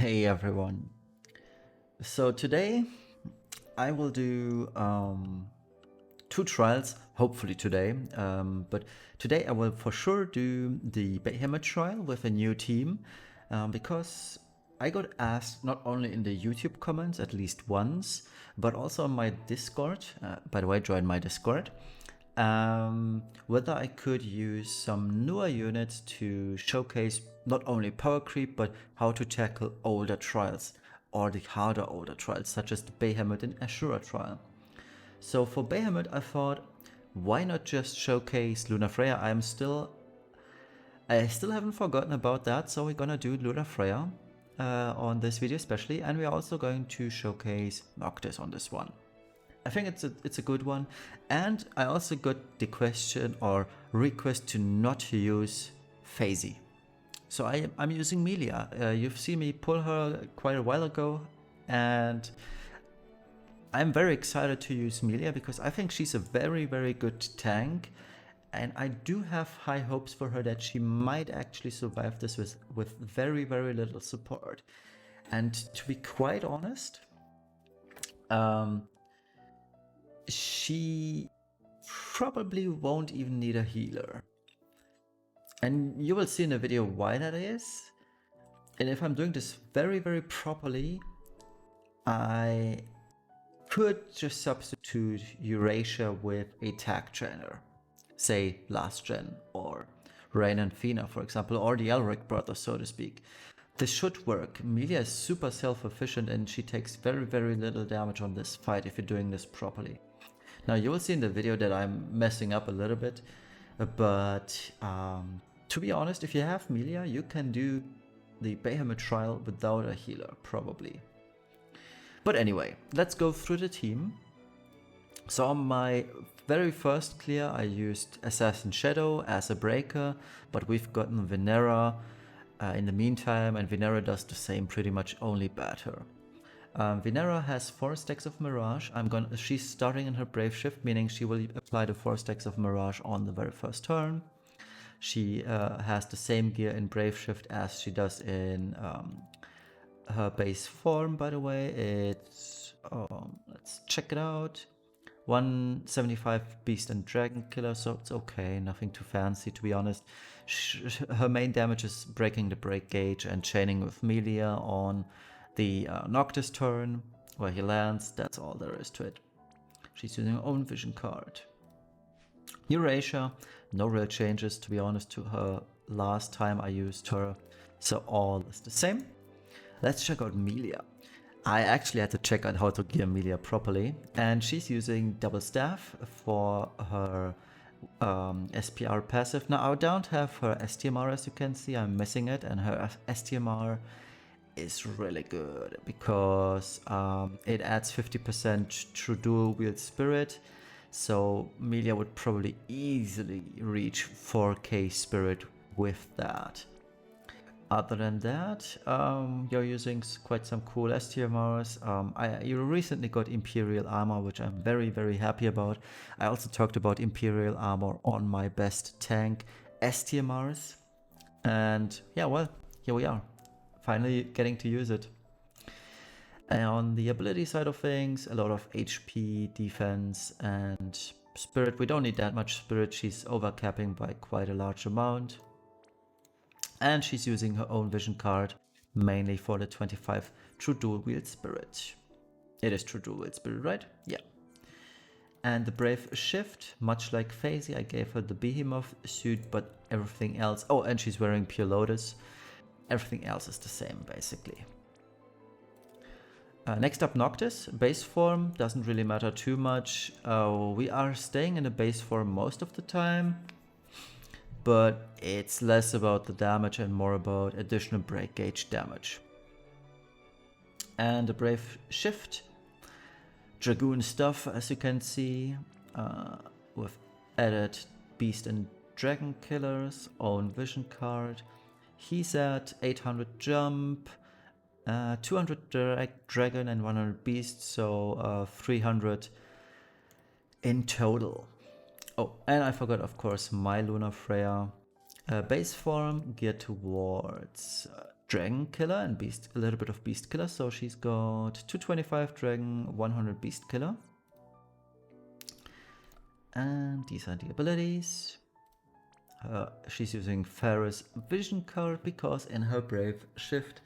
Hey everyone. So today I will do two trials, hopefully today. But today I will for sure do the Bahamut trial with a new team because I got asked not only in the YouTube comments at least once, but also on my Discord. By the way, join my Discord. Whether I could use some newer units to showcase not only Powercreep, but how to tackle older trials, or the harder older trials, such as the Bahamut and Ashura trial. So for Bahamut, I thought, why not just showcase Lunafreya? I still haven't forgotten about that, so we're gonna do Lunafreya on this video especially, and we're also going to showcase Noctis on this one. I think it's a good one, and I also got the question or request to not use FFBE. So I'm using Melia. You've seen me pull her quite a while ago, and I'm very excited to use Melia because I think she's a very good tank, and I do have high hopes for her that she might actually survive this with very little support. And to be quite honest, she probably won't even need a healer. And you will see in the video why that is. And if I'm doing this very properly, I could just substitute Eurasia with a tag trainer. Say last gen, or Rain and Fina, for example, or the Elric brothers, so to speak. This should work. Melia is super self-efficient and she takes very little damage on this fight if you're doing this properly. Now you will see in the video that I'm messing up a little bit, but to be honest, if you have Melia, you can do the Bahamut trial without a healer, probably. But anyway, let's go through the team. So on my very first clear, I used Assassin Shadow as a breaker, but we've gotten Venera in the meantime, and Venera does the same, pretty much, only better. Venera has 4 stacks of Mirage. She's starting in her Brave Shift, meaning she will apply the 4 stacks of Mirage on the very first turn. She has the same gear in Brave Shift as she does in her base form, by the way. It's, let's check it out. 175 Beast and Dragon Killer, so it's okay, nothing too fancy to be honest. Her main damage is breaking the break gauge and chaining with Melia on the Noctis turn, where he lands. That's all there is to it. She's using her own vision card. Eurasia, no real changes to be honest to her last time I used her, so all is the same. Let's check out Melia. I actually had to check out how to gear Melia properly, and she's using Double Staff for her SPR passive. Now I don't have her STMR, as you can see, I'm missing it, and her STMR is really good because it adds 50% true dual wield spirit, so Melia would probably easily reach 4k spirit with that. Other than that, you're using quite some cool STMRs. You recently got Imperial Armor, which I'm very happy about. I also talked about Imperial Armor on my best tank STMRs, and yeah, well, here we are, finally getting to use it. And on the ability side of things, a lot of HP, defense, and spirit. We don't need that much spirit. She's overcapping by quite a large amount. And she's using her own vision card, mainly for the 25 true dual wield spirit. It is true dual wield spirit, right? Yeah. And the Brave Shift, much like FFBE, I gave her the Behemoth suit, but everything else... Oh, and she's wearing Pure Lotus. Everything else is the same, basically. Next up, Noctis. Base form doesn't really matter too much. We are staying in the base form most of the time, but it's less about the damage and more about additional break gauge damage. And the Brave Shift, Dragoon stuff, as you can see, with added Beast and Dragon Killers, own vision card. He's at 800 jump, 200 direct dragon and 100 beast, so 300 in total. Oh, and I forgot, of course, my Lunafreya base form geared towards Dragon Killer and Beast, a little bit of Beast Killer. So she's got 225 Dragon, 100 Beast Killer. And these are the abilities. She's using Ferris Vision card because in her Brave Shift,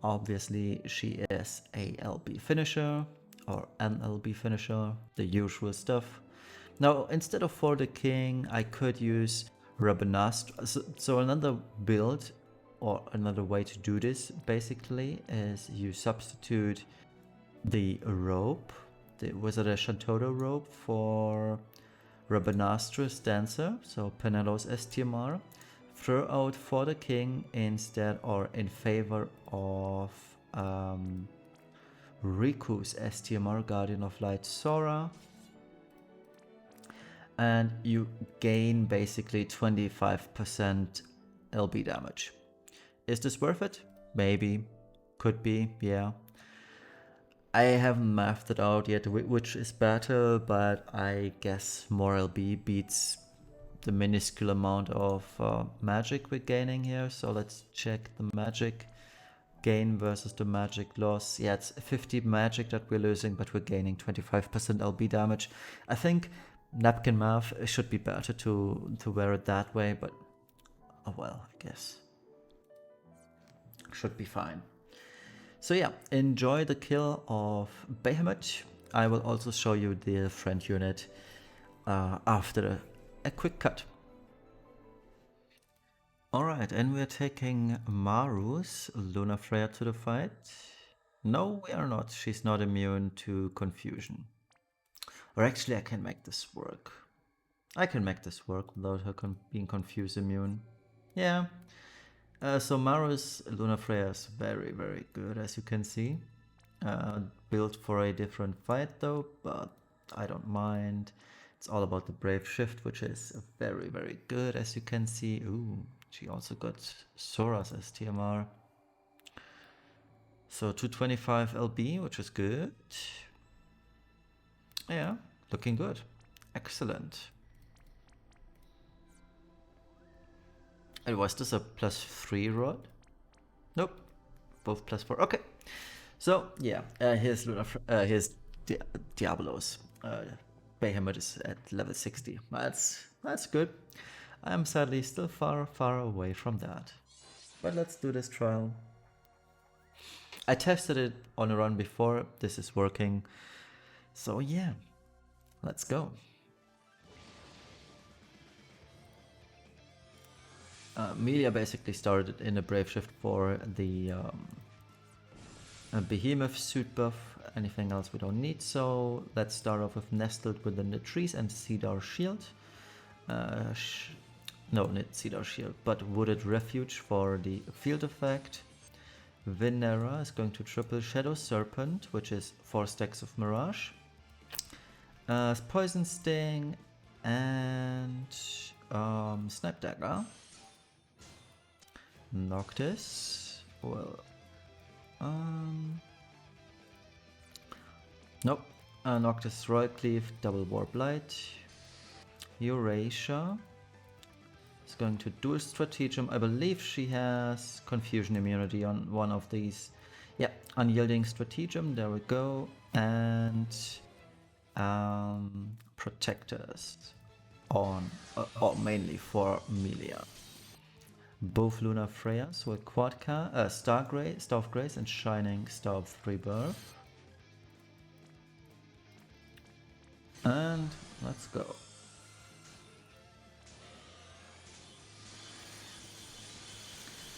obviously she is a LB finisher or an LB finisher, the usual stuff. Now, instead of For the King, I could use Rabanastra. So another build or another way to do this basically is you substitute the rope, the Wizard Shantoto rope, for Rabanastra's Dancer, so Penelo's STMR, throw out For the King instead or in favor of Riku's STMR, Guardian of Light Sora, and you gain basically 25% LB damage. Is this worth it? Maybe. Could be, yeah. I haven't mathed it out yet which is better, but I guess more LB beats the minuscule amount of magic we're gaining here. So let's check the magic gain versus the magic loss. Yeah, it's 50 magic that we're losing, but we're gaining 25% LB damage. I think napkin math should be better to wear it that way, but oh well, I guess. Should be fine. So yeah, enjoy the kill of Bahamut. I will also show you the friend unit after a quick cut. Alright, and we're taking Maru's Lunafreya to the fight. No, we are not. She's not immune to confusion. Or actually, I can make this work. I can make this work without her being confused immune. Yeah. So Maru's Lunafreya is very, very good, as you can see. Built for a different fight though, but I don't mind. It's all about the Brave Shift, which is very, very good, as you can see. Ooh, she also got Sora's STMR. So 225 LB, which is good. Yeah, looking good. Excellent. And was this a +3 rod? Nope, both +4. Okay, so yeah, here's here's Diablos. Bahamut is at level 60. That's good. I'm sadly still far away from that. But let's do this trial. I tested it on a run before. This is working. So yeah, let's go. Melia basically started in a Brave Shift for the Behemoth suit buff. Anything else we don't need, so let's start off with Nestled within the trees and Cedar Shield. No, not Cedar Shield, but Wooded Refuge for the field effect. Vinera is going to triple Shadow Serpent, which is 4 stacks of Mirage. Poison Sting and Snipe Dagger. Noctis. Well, nope. Noctis Royal Cleave, Double Warp Light. Eurasia is going to dual Stratagem. I believe she has Confusion immunity on one of these. Yeah, Unyielding Stratagem. There we go. And Protectors on, or mainly for Melia. Both Lunafreyas with Quadka, Star of Grace, and Shining Star of Rebirth. And let's go.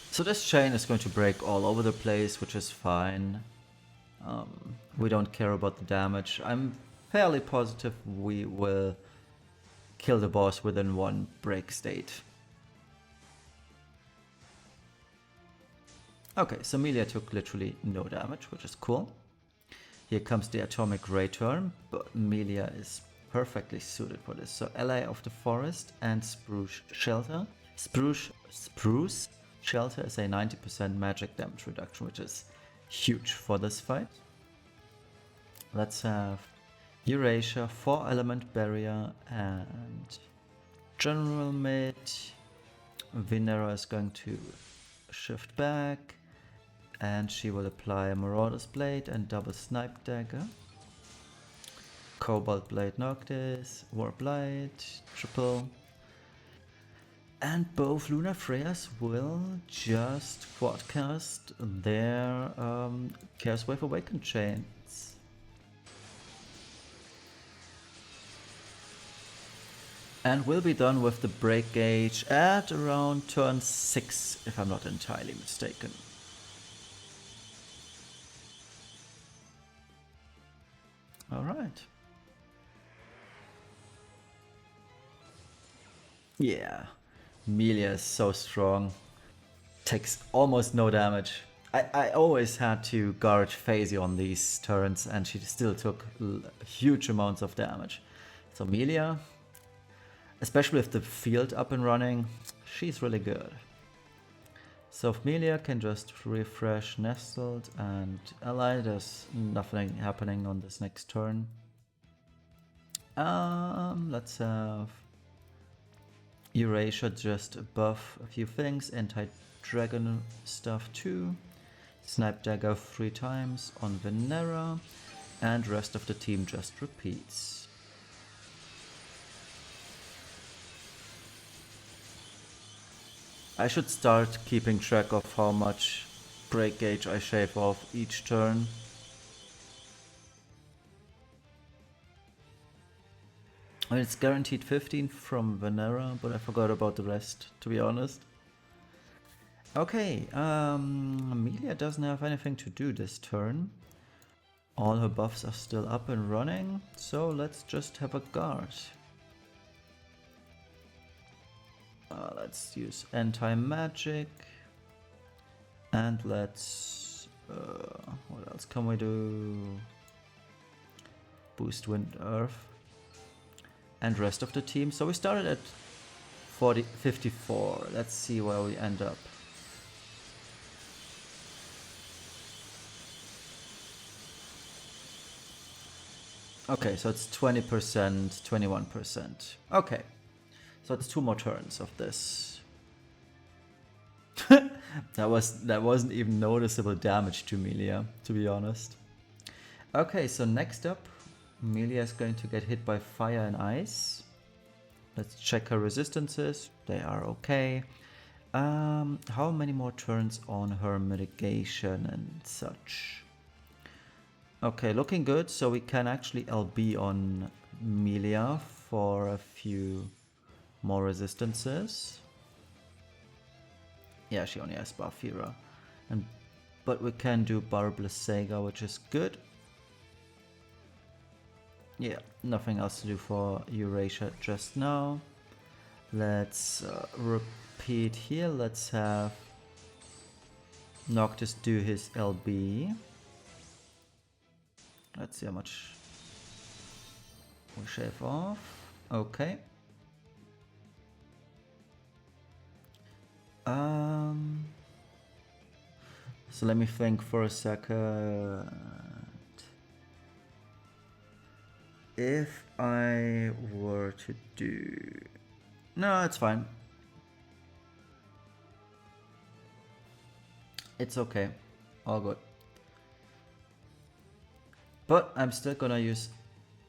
So this chain is going to break all over the place, which is fine. We don't care about the damage. I'm fairly positive we will kill the boss within one break state. Okay, so Melia took literally no damage, which is cool. Here comes the Atomic Ray turn, but Melia is perfectly suited for this. So Ally of the Forest and Spruce Shelter. Spruce Shelter is a 90% magic damage reduction, which is huge for this fight. Let's have Eurasia, 4 element barrier, and General Mid. Vinera is going to shift back. And she will apply a Marauder's Blade and double Snipe Dagger. Cobalt Blade Noctis, Warp Light, triple. And both Lunafreyas will just quadcast their Chaos Wave Awakened chains. And we'll be done with the break gauge at around turn 6, if I'm not entirely mistaken. Alright. Yeah, Melia is so strong. Takes almost no damage. I always had to guard Phasey on these turns and she still took huge amounts of damage. So Melia, especially with the field up and running, she's really good. So if Melia can just refresh Nestled and Ally, there's nothing happening on this next turn. Let's have Erasure just buff a few things, anti-dragon stuff too. Snipe Dagger 3 times on Venera, and rest of the team just repeats. I should start keeping track of how much break gauge I shave off each turn. I mean, it's guaranteed 15 from Venera, but I forgot about the rest, to be honest. Okay, Melia doesn't have anything to do this turn. All her buffs are still up and running, so let's just have a guard. Let's use anti-magic. And let's... what else can we do? Boost Wind Earth. And rest of the team. So we started at 54. Let's see where we end up. Okay, so it's 20%, 21%. Okay, so it's 2 more turns of this. that wasn't even noticeable damage to Melia, to be honest. Okay, so next up, Melia is going to get hit by fire and ice. Let's check her resistances. They are okay. How many more turns on her mitigation and such? Okay, looking good. So we can actually LB on Melia for a few more resistances. Yeah, she only has Barfira. But we can do Barbless Saga, which is good. Yeah, nothing else to do for Eurasia just now. Let's repeat here. Let's have Noctis do his LB. Let's see how much we shave off. Okay. So let me think for a second. If I were to do... No, it's fine. It's okay. All good. But I'm still gonna use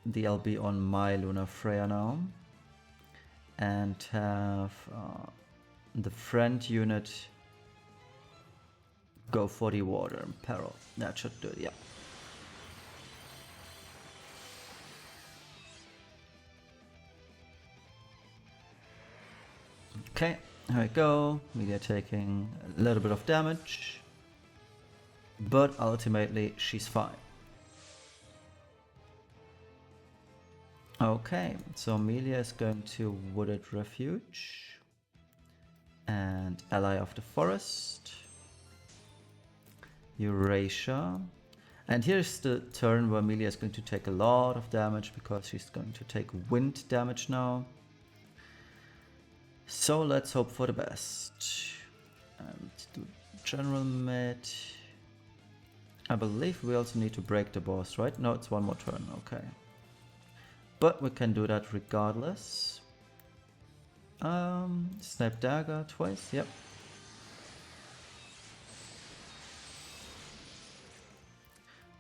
the LB on my Lunafreya now. And have the friend unit go for the water peril. That should do it, yeah. Okay, here we go. Melia taking a little bit of damage. But ultimately, she's fine. Okay, so Melia is going to Wooded Refuge. And Ally of the Forest. Eurasia. And here's the turn where Melia is going to take a lot of damage because she's going to take wind damage now. So let's hope for the best. And do general mid. I believe we also need to break the boss, right? No, it's 1 more turn, okay. But we can do that regardless. Snipe Dagger twice, yep.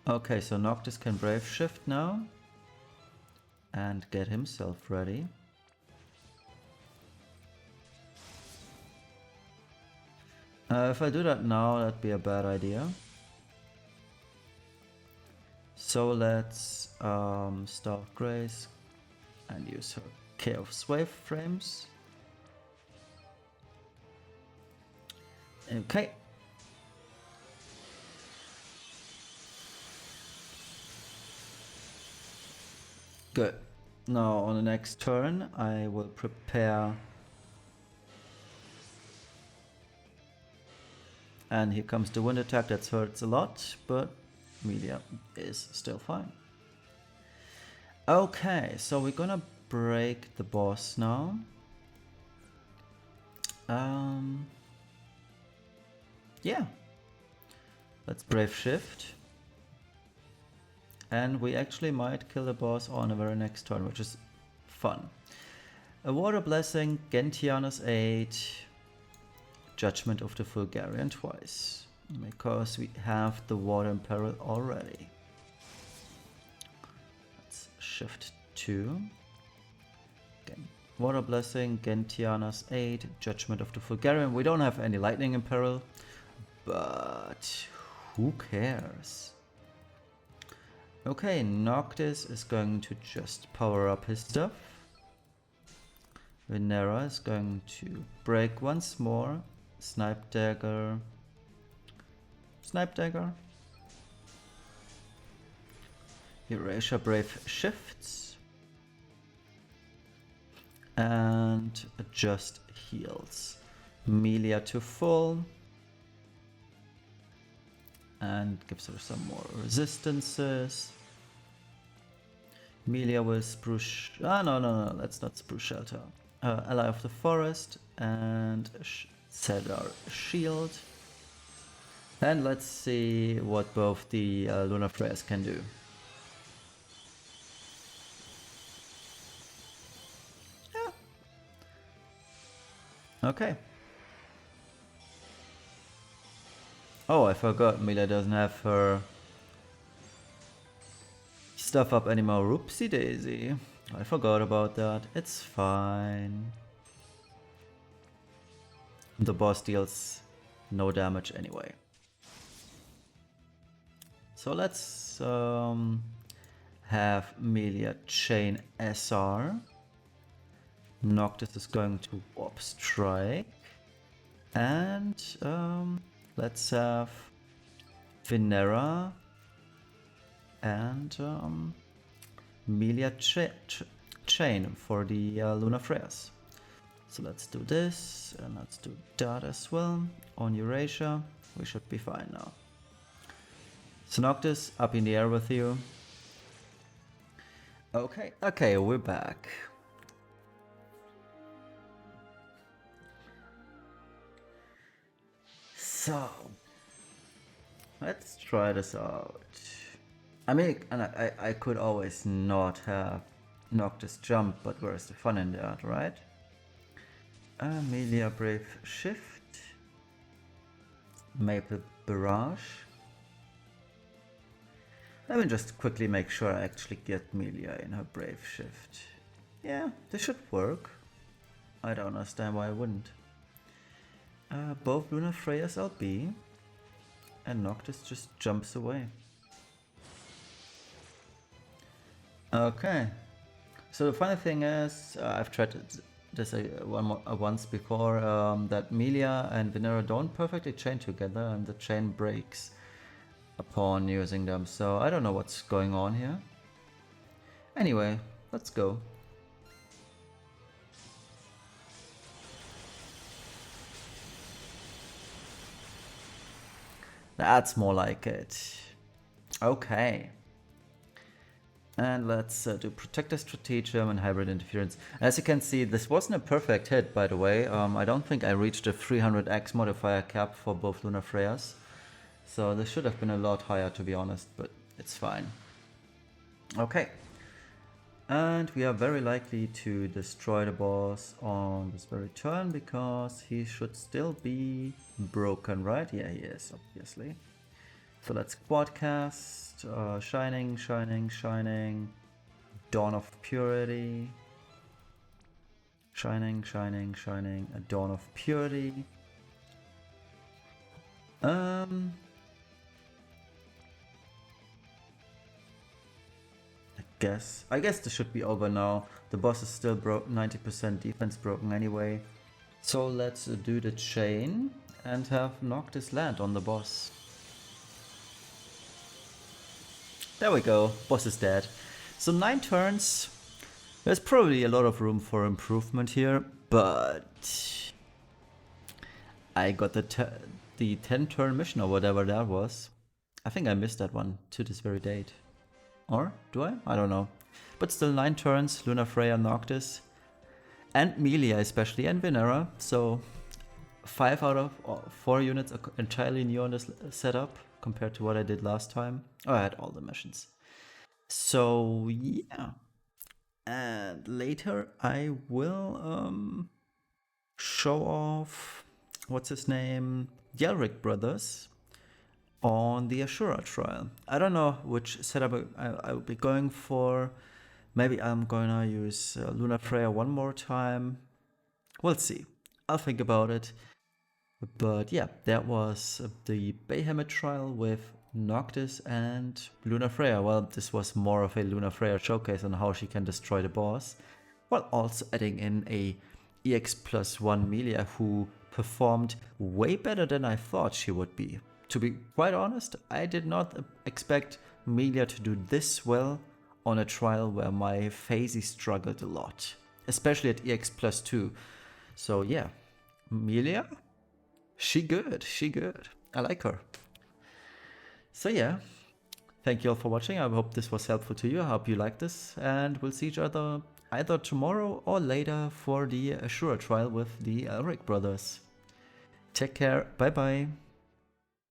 Okay, so Noctis can Brave Shift now and get himself ready. If I do that now, that'd be a bad idea. So let's Star of Grace and use her Chaos Wave frames. Okay. Good. Now on the next turn I will prepare. And here comes the wind attack, that hurts a lot, but Melia is still fine. Okay, so we're gonna break the boss now. Yeah. Let's Brave Shift. And we actually might kill the boss on the very next turn, which is fun. A Water Blessing, Gentiana's Aid, Judgment of the Fulgarian twice, because we have the Water in Peril already. Let's shift 2. Again, Water Blessing, Gentiana's Aid, Judgment of the Fulgarian. We don't have any Lightning in Peril, but who cares? Okay, Noctis is going to just power up his stuff. Venera is going to break once more. Snipe Dagger. Snipe Dagger. Erasure Brave shifts. And just heals. Melia to full. And gives her some more resistances. Melia will spruce. No, let's not spruce shelter. Ally of the Forest and set our shield. And let's see what both the Lunafreyas can do. Yeah. Okay. Oh, I forgot Melia doesn't have her stuff up anymore. Oopsie daisy. I forgot about that. It's fine. The boss deals no damage anyway. So let's have Melia chain SR. Noctis is going to Warp Strike. And let's have Venera and Melia chain for the Lunafreyas. So let's do this and let's do that as well. On Eurasia, we should be fine now. So Noctis, up in the air with you. Okay, we're back. So, let's try this out. I mean, and I could always not have Noctis jump, but where's the fun in that, right? Melia Brave Shift. Maple Barrage. Let me just quickly make sure I actually get Melia in her Brave Shift. Yeah, this should work. I don't understand why I wouldn't. Both Lunafreya's LB. And Noctis just jumps away. Okay. So the funny thing is, I've tried this once before, that Melia and Venera don't perfectly chain together and the chain breaks upon using them. So I don't know what's going on here. Anyway, let's go. That's more like it. Okay. And let's do Protector Stratagem and Hybrid Interference. As you can see, this wasn't a perfect hit, by the way. I don't think I reached the 300x modifier cap for both Lunafreyas. So this should have been a lot higher, to be honest, but it's fine. Okay. And we are very likely to destroy the boss on this very turn, because he should still be broken, right? Yeah, he is, obviously. So let's quadcast. Shining, Shining, Shining. Dawn of Purity. Shining, Shining, Shining. A Dawn of Purity. I guess this should be over now. The boss is still broke, 90% defense broken anyway. So let's do the chain and have Noctis land on the boss. There we go, boss is dead. So 9 turns. There's probably a lot of room for improvement here, but I got the 10 turn mission or whatever that was. I think I missed that one to this very date. Or do I? I don't know. But still 9 turns, Lunafreya, Noctis, and Melia especially, and Venera. So 5 out of 4 units are entirely new on this setup compared to what I did last time. Oh, I had all the missions. So yeah. And later I will show off, what's his name, the Elric brothers on the Ashura trial. I don't know which setup I will be going for. Maybe I'm gonna use Lunafreya one more time. We'll see. I'll think about it. But yeah, that was the Bahamut trial with Noctis and Lunafreya. Well, this was more of a Lunafreya showcase on how she can destroy the boss, while also adding in a EX+1 Melia who performed way better than I thought she would be. To be quite honest, I did not expect Melia to do this well on a trial where my Phasey struggled a lot, especially at EX+2. So yeah, Melia, she good. I like her. So yeah, thank you all for watching. I hope this was helpful to you. I hope you liked this, and we'll see each other either tomorrow or later for the Ashura trial with the Elric brothers. Take care. Bye bye.